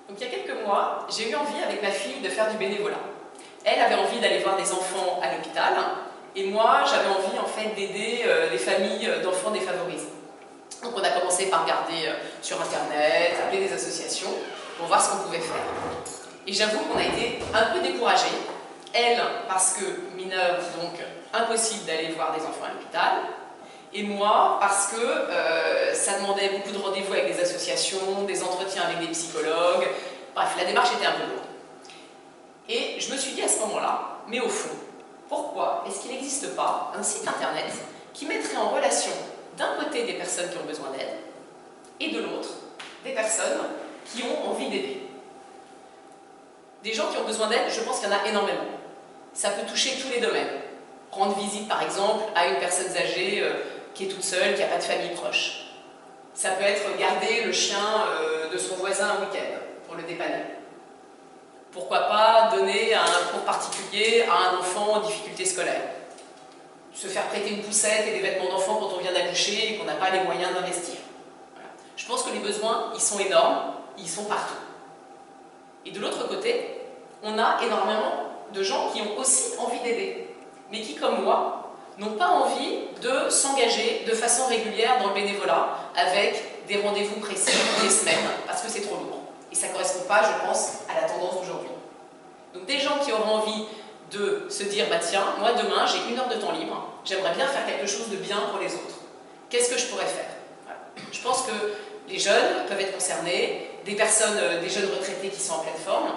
Donc il y a quelques mois, j'ai eu envie avec ma fille de faire du bénévolat. Elle avait envie d'aller voir des enfants à l'hôpital, et moi j'avais envie en fait d'aider les familles d'enfants défavorisés. Donc on a commencé par regarder sur internet, appeler des associations pour voir ce qu'on pouvait faire. Et j'avoue qu'on a été un peu découragés. Elle, parce que mineure, donc impossible d'aller voir des enfants à l'hôpital. Et moi, parce que ça demandait beaucoup de rendez-vous avec des associations, des entretiens avec des psychologues. Bref, la démarche était un peu lourde. Et je me suis dit à ce moment-là, mais au fond, pourquoi est-ce qu'il n'existe pas un site internet qui mettrait en relation d'un côté des personnes qui ont besoin d'aide et de l'autre des personnes qui ont envie d'aider? Des gens qui ont besoin d'aide, je pense qu'il y en a énormément. Ça peut toucher tous les domaines. Rendre visite par exemple à une personne âgée qui est toute seule, qui n'a pas de famille proche. Ça peut être garder le chien de son voisin un week-end pour le dépanner. Pourquoi pas donner un cours particulier à un enfant en difficulté scolaire. Se faire prêter une poussette et des vêtements d'enfant quand on vient d'accoucher et qu'on n'a pas les moyens d'investir. Voilà. Je pense que les besoins, ils sont énormes, ils sont partout. Et de l'autre côté, on a énormément de gens qui ont aussi envie d'aider, mais qui, comme moi, n'ont pas envie de s'engager de façon régulière dans le bénévolat avec des rendez-vous précis tous les semaines, parce que c'est trop lourd. Et ça ne correspond pas, je pense, à la tendance d'aujourd'hui. Donc des gens qui auront envie de se dire, bah tiens, moi demain j'ai 1 heure de temps libre, j'aimerais bien faire quelque chose de bien pour les autres. Qu'est-ce que je pourrais faire? Voilà. Je pense que les jeunes peuvent être concernés, des personnes, des jeunes retraités qui sont en pleine forme.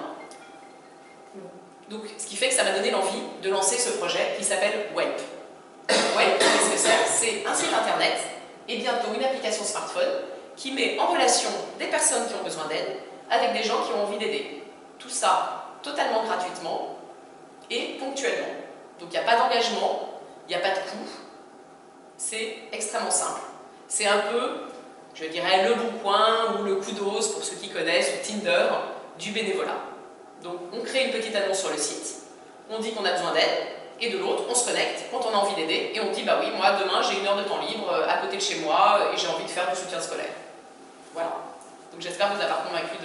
Donc, ce qui fait que ça m'a donné l'envie de lancer ce projet qui s'appelle WELP. WELP, qu'est-ce que c'est? C'est un site internet et bientôt une application smartphone qui met en relation des personnes qui ont besoin d'aide avec des gens qui ont envie d'aider. Tout ça totalement gratuitement et ponctuellement. Donc, il n'y a pas d'engagement, il n'y a pas de coût. C'est extrêmement simple. C'est un peu, je dirais, le bon coin ou le coup d'os pour ceux qui connaissent, ou Tinder, du bénévolat. Donc on crée une petite annonce sur le site, on dit qu'on a besoin d'aide, et de l'autre, on se connecte quand on a envie d'aider, et on dit, bah oui, moi demain j'ai 1 heure de temps libre à côté de chez moi, et j'ai envie de faire du soutien scolaire. Voilà. Donc j'espère vous avoir convaincu